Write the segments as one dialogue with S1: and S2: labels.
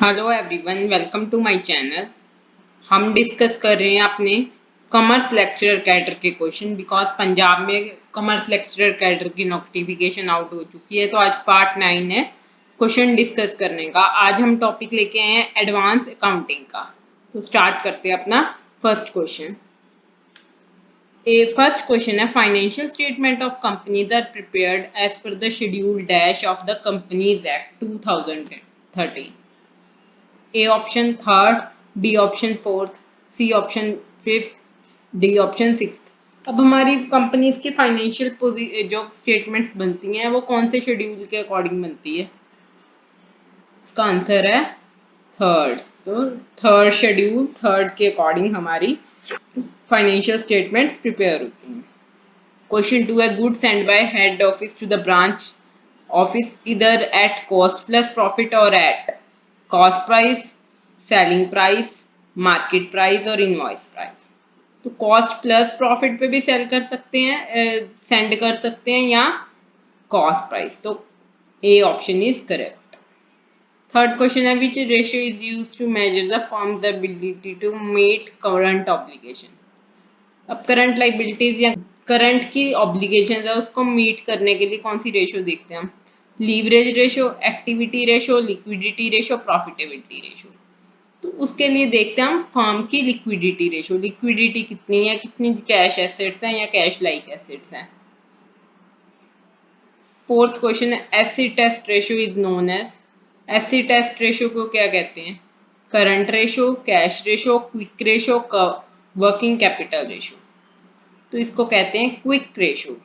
S1: Hello everyone, welcome to my channel. हम discuss कर रहे हैं अपने कॉमर्स लेक्चरर कैडर के क्वेश्चन बिकॉज पंजाब में कॉमर्स लेक्चरर कैडर की नोटिफिकेशन आउट हो चुकी है। तो आज पार्ट 9 है क्वेश्चन डिस्कस करने का। आज हम टॉपिक लेके आए हैं एडवांस अकाउंटिंग का। तो स्टार्ट करते हैं अपना फर्स्ट क्वेश्चन। फर्स्ट क्वेश्चन है, financial statement of companies are prepared as per the schedule dash of the companies act 2013। A option third, B option fourth, C option fifth, D option sixth. अब हमारी companies की financial जो statements बनती हैं वो कौन से शेड्यूल के अकॉर्डिंग बनती है? इसका आंसर है थर्ड। तो थर्ड शेड्यूल, थर्ड के अकॉर्डिंग हमारी फाइनेंशियल स्टेटमेंट्स प्रिपेयर होती हैं। क्वेश्चन 2 है, goods send by head office to the branch office इधर एट कॉस्ट प्लस प्रॉफिट और at cost price, selling price, market price और इनवॉइस प्राइस। तो कॉस्ट प्लस प्रॉफिट पे भी सेल कर सकते हैं, सेंड कर सकते हैं, या कॉस्ट प्राइस। तो A option is correct. Third question है, which ratio is used to measure the firm's ability to meet current obligation. अब करंट लाइबिलिटीज या करंट की ऑब्लिगेशन है उसको मीट करने के लिए कौन सी रेशियो देखते हैं हम? Leverage ratio, activity ratio, liquidity ratio, profitability ratio. तो उसके लिए देखते हैं हम फर्म की लिक्विडिटी रेशियो। लिक्विडिटी कितनी है, कितनी कैश एसेट्स हैं या कैश लाइक एसेट्स हैं। फोर्थ क्वेश्चन है, acid test ratio is known as. Acid test ratio को क्या कहते हैं? Current ratio, cash ratio, quick ratio, working capital ratio. तो इसको कहते हैं क्विक रेशियो।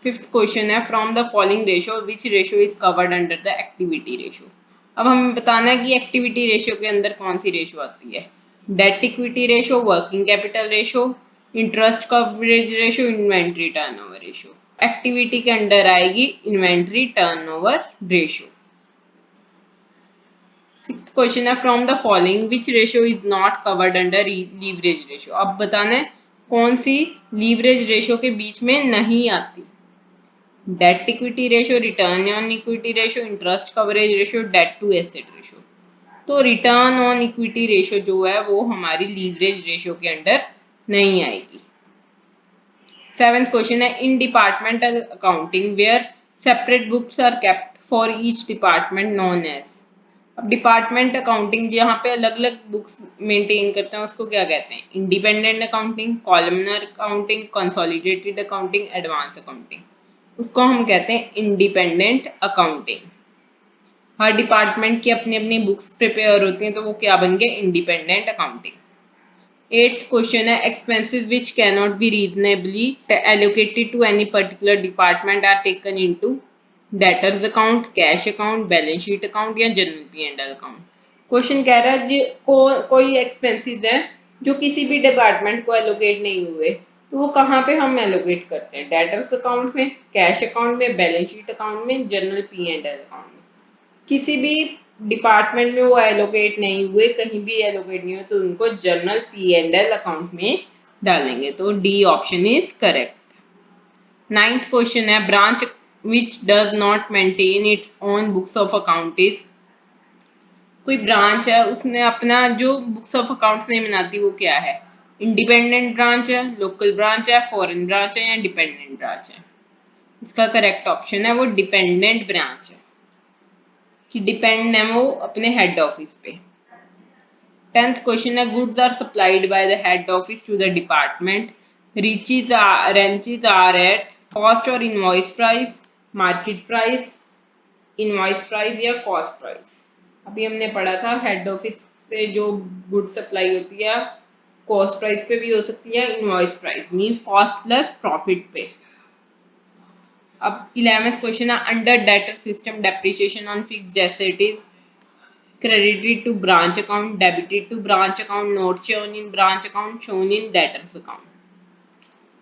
S1: फिफ्थ क्वेश्चन है, from the following ratio which ratio is covered under the activity ratio. अब हमें बताना है कि एक्टिविटी रेशियो के अंदर कौन सी रेशियो आती है? Debt equity ratio, working capital ratio, interest coverage ratio, inventory turnover ratio. Activity के अंडर आएगी inventory turnover ratio. Sixth question है, from the following which ratio is not covered under leverage ratio. अब बताना है कौन सी leverage ratio के बीच में नहीं आती? Debt equity ratio, return on equity ratio, interest coverage ratio, debt to asset ratio. तो रिटर्न ऑन इक्विटी रेशियो जो है वो हमारी लीवरेज रेशियो के अंडर नहीं आएगी। सेवेंथ क्वेश्चन है, in departmental accounting where separate books are kept for each department known as. अब डिपार्टमेंट अकाउंटिंग जहाँ पे अलग अलग बुक्स मेंटेन करते हैं उसको क्या कहते हैं? Independent accounting, columnar accounting, consolidated accounting, advance accounting. उसको हम कहते हैं इंडिपेंडेंट अकाउंटिंग। हर डिपार्टमेंट की अपनी अपनी बुक्स प्रिपेयर होती हैं तो वो क्या बन गए? Independent accounting. एट्थ क्वेश्चन है, expenses which can not be reasonably allocated to any particular department are taken into debtors account, cash account, balance sheet account या जनरल P&L अकाउंट। क्वेश्चन कह रहा है कोई एक्सपेंसेस है जो किसी भी डिपार्टमेंट को एलोकेट नहीं हुए, तो वो कहाँ पे हम एलोकेट करते हैं? डेटर्स अकाउंट में, कैश अकाउंट में, बैलेंस शीट अकाउंट में, जनरल P&L अकाउंट में। किसी भी डिपार्टमेंट में वो एलोकेट नहीं हुए, कहीं भी एलोकेट नहीं हुए, तो उनको जनरल P&L अकाउंट में डालेंगे। तो D option is correct. Ninth question है, branch which does not maintain its own books of account is. कोई ब्रांच है उसने अपना जो बुक्स ऑफ अकाउंट्स नहीं बनाती, वो क्या है? इंडिपेंडेंट ब्रांच है, लोकल ब्रांच है, फॉरेन ब्रांच है या डिपेंडेंट ब्रांच है? इसका करेक्ट ऑप्शन है वो डिपेंडेंट ब्रांच है, कि डिपेंड है वो अपने हेड ऑफिस पे। 10th क्वेश्चन है, goods are supplied by the head office to the department, branches are at cost और invoice price, market price, invoice price या कॉस्ट प्राइस। अभी हमने पढ़ा था हेड ऑफिस से जो गुड सप्लाई होती है कॉस्ट प्राइस पे भी हो सकती है, invoice price means cost plus profit पे। अब 11th क्वेश्चन है, under debtor system depreciation on fixed asset is credited to branch account, debited to branch account, not shown in branch account, shown in debtors account।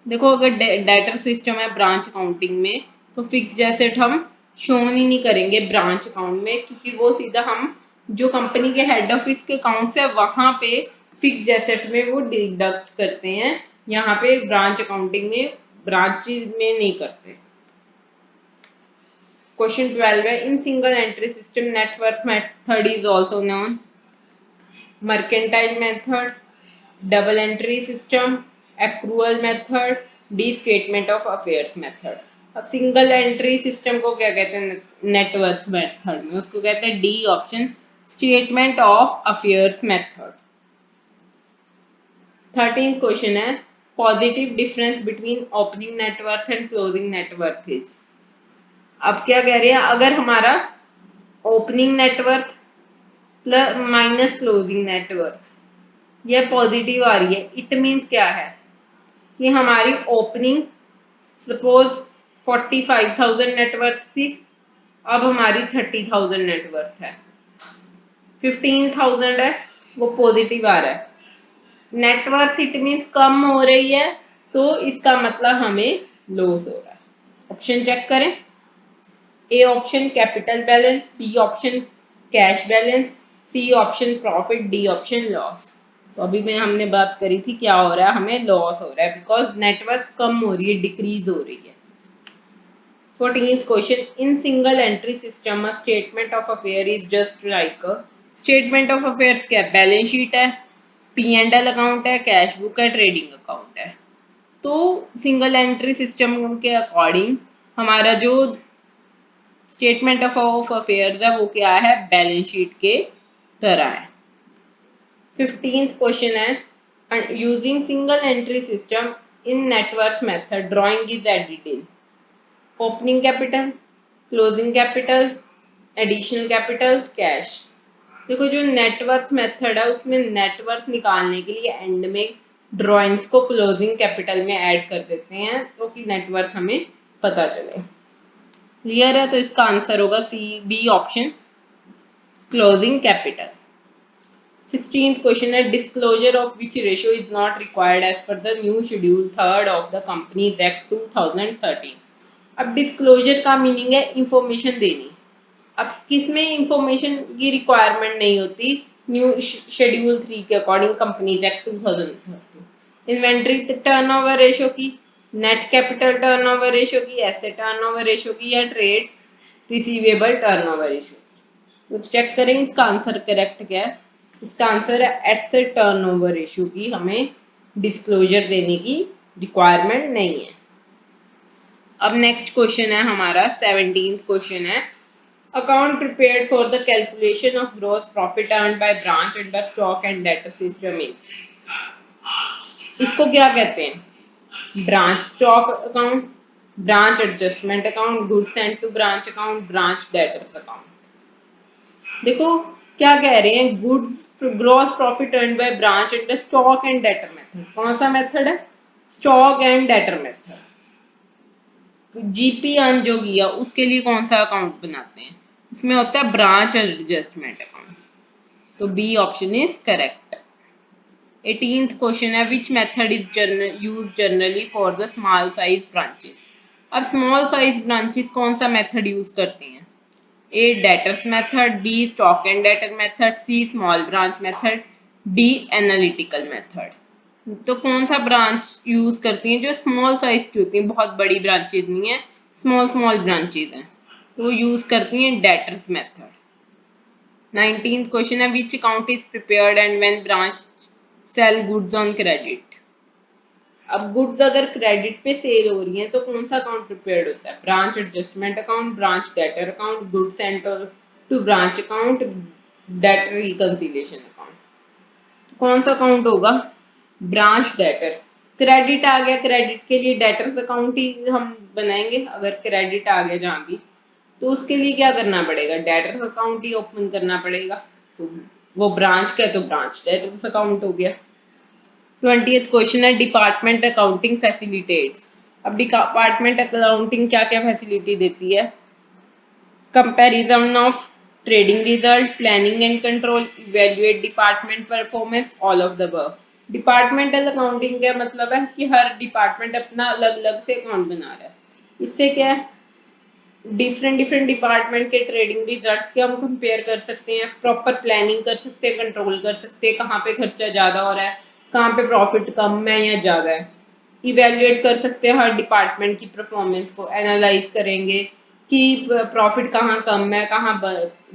S1: देखो अगर debtor system है branch accounting में तो fixed asset हम shown ही नहीं करेंगे branch account में, क्योंकि वो सीधा हम जो कंपनी के हेड ऑफिस के अकाउंट्स है वहां पे फिक्स्ड एसेट में वो डिडक्ट करते हैं, यहाँ पे ब्रांच अकाउंटिंग में ब्रांच में नहीं करते। क्वेश्चन 12 है, in single entry system net worth method is also known mercantile method, double entry system, accrual method, D statement of affairs method. अब सिंगल एंट्री सिस्टम को क्या कहते हैं नेटवर्थ मेथड में, उसको कहते हैं D option statement of affairs method. 13th question है, positive difference between opening net worth and closing net worth is. अब क्या कह रहे हैं, अगर हमारा opening net worth plus minus closing net worth यह पॉजिटिव आ रही है, इट मीन्स क्या है कि हमारी ओपनिंग सपोज 45,000 नेटवर्थ थी, अब हमारी 30,000 नेटवर्थ है, 15,000 है, वो पॉजिटिव आ रहा है। नेटवर्थ इट मीन्स कम हो रही है, तो इसका मतलब हमें लॉस हो रहा है। ऑप्शन चेक करें, A option capital balance, B option cash balance, C option profit, D option loss. तो अभी में हमने बात करी थी क्या हो रहा है, हमें लॉस हो रहा है बिकॉज नेटवर्थ कम हो रही है, डिक्रीज हो रही है। 14th question, in single entry system a statement of affair is just like a. Statement of affairs क्या, बैलेंस शीट है, P&L अकाउंट है, कैश बुक है, ट्रेडिंग अकाउंट है। तो सिंगल एंट्री सिस्टम के अकॉर्डिंग हमारा जो स्टेटमेंट ऑफ अफेयर्स है वो क्या है, बैलेंस शीट के तरह है। 15th क्वेश्चन है, using single entry system in net worth method drawing is added in opening capital, closing capital, additional capital, cash. देखो जो नेटवर्थ मेथड है उसमें नेटवर्थ निकालने के लिए एंड में ड्राइंग्स को क्लोजिंग कैपिटल में ऐड कर देते हैं तो कि नेटवर्थ हमें पता चले। क्लियर है, तो इसका आंसर होगा C B option closing capital. 16th question है, disclosure of which ratio is not required as per the new schedule 3rd of the companies act 2013। अब डिस्क्लोजर का मीनिंग है इंफॉर्मेशन देनी। अब किसमें इंफॉर्मेशन की रिक्वायरमेंट नहीं होती, न्यू शेड्यूल 3 के according companies act 2013। Inventory turnover ratio की, नेट कैपिटल टर्नओवर रेशियो की, एसेट टर्नओवर रेशियो की, या ट्रेड रिसीवेबल टर्नओवर रेशियो। तो चेक करें इसका आंसर करेक्ट क्या है। इसका आंसर है एसेट टर्नओवर रेशियो की हमें डिस्क्लोजर देने की रिक्वायरमेंट नहीं है। अब नेक्स्ट क्वेश्चन है हमारा 17th क्वेश्चन है, account prepared for the calculation of gross profit earned by branch under stock and debtor system is. इसको क्या कहते हैं, branch stock account, branch adjustment account, goods sent to branch account, branch debtors account. देखो क्या कह रहे हैं, goods gross profit earned by branch under stock and debtor method. कौन सा मेथड है, stock and debtor method. GP earn जो किया उसके लिए कौन सा अकाउंट बनाते हैं, इसमें होता है ब्रांच एडजस्टमेंट अकाउंट। तो B option is correct. 18th question है, which method is use generally for the small size branches. अब स्मॉल साइज ब्रांचेस कौन सा मेथड यूज करती हैं, A debtors method, B stock and debtor method, C small branch method, D analytical method. तो कौन सा branch use करती हैं, जो स्मॉल साइज की होती हैं, बहुत बड़ी ब्रांचेज नहीं है, स्मॉल स्मॉल ब्रांचेज हैं, तो वो यूज करती हैं डेटर्स मेथड। 19th क्वेश्चन है, which account is prepared and when branch sell goods on credit. अब गुड्स अगर क्रेडिट पे सेल हो रही हैं तो कौन सा अकाउंट प्रिपेयर्ड होता है, branch adjustment account, branch debtor account, goods sent to branch account, debtor reconciliation account. कौन सा अकाउंट होगा, ब्रांच डेटर। क्रेडिट आ गया, क्रेडिट के लिए डेटर्स अकाउंट ही हम बनाएंगे। अगर क्रेडिट आ गया जहाँ भी, तो उसके लिए क्या करना पड़ेगा, डेटर्स अकाउंट ही ओपन करना पड़ेगा। तो वो ब्रांच का है तो ब्रांच डेटर्स अकाउंट हो गया। 20th क्वेश्चन है, डिपार्टमेंट अकाउंटिंग फैसिलिटेट्स। अब डिपार्टमेंट अकाउंटिंग क्या क्या फैसिलिटी देती है, comparison of trading result, planning and control, evaluate department performance, all of the above. Departmental accounting का मतलब है कि हर डिपार्टमेंट अपना अलग अलग से अकाउंट बना रहा है। इससे क्या है, डिफरेंट डिपार्टमेंट के ट्रेडिंग रिजल्ट के हम कंपेयर कर सकते हैं, प्रॉपर प्लानिंग कर सकते हैं, कंट्रोल कर सकते हैं, कहाँ पे खर्चा ज़्यादा हो रहा है, कहाँ पे प्रॉफिट कम है या ज़्यादा है। इवेल्युएट कर सकते हैं हर डिपार्टमेंट की परफॉर्मेंस को, एनालाइज करेंगे कि प्रॉफिट कहाँ कम है, कहाँ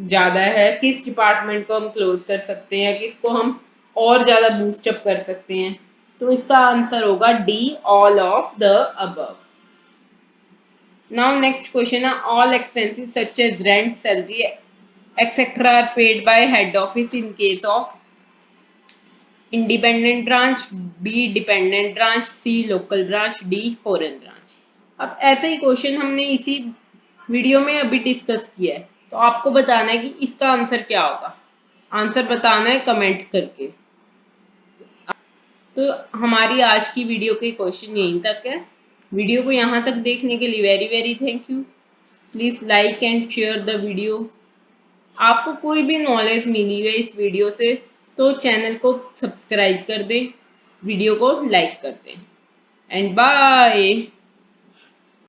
S1: ज़्यादा है, किस डिपार्टमेंट को हम क्लोज कर सकते हैं, किसको हम और ज़्यादा बूस्टअप कर सकते हैं। तो इसका आंसर होगा D, all of the above. Now next question है, all expenses such as rent, salary etcetera are paid by head office in case of independent branch, B dependent branch, C local branch, D foreign branch. अब ऐसे ही question हमने इसी video में अभी discuss किया है, तो आपको बताना है कि इसका आंसर क्या होगा। आंसर बताना है कमेंट करके। तो हमारी आज की वीडियो के क्वेश्चन यहीं तक है। वीडियो को यहाँ तक देखने के लिए very very thank you. Please like and share the video. आपको कोई भी नॉलेज मिली है इस वीडियो से तो चैनल को सब्सक्राइब कर दें, वीडियो को लाइक कर दें, एंड बाय।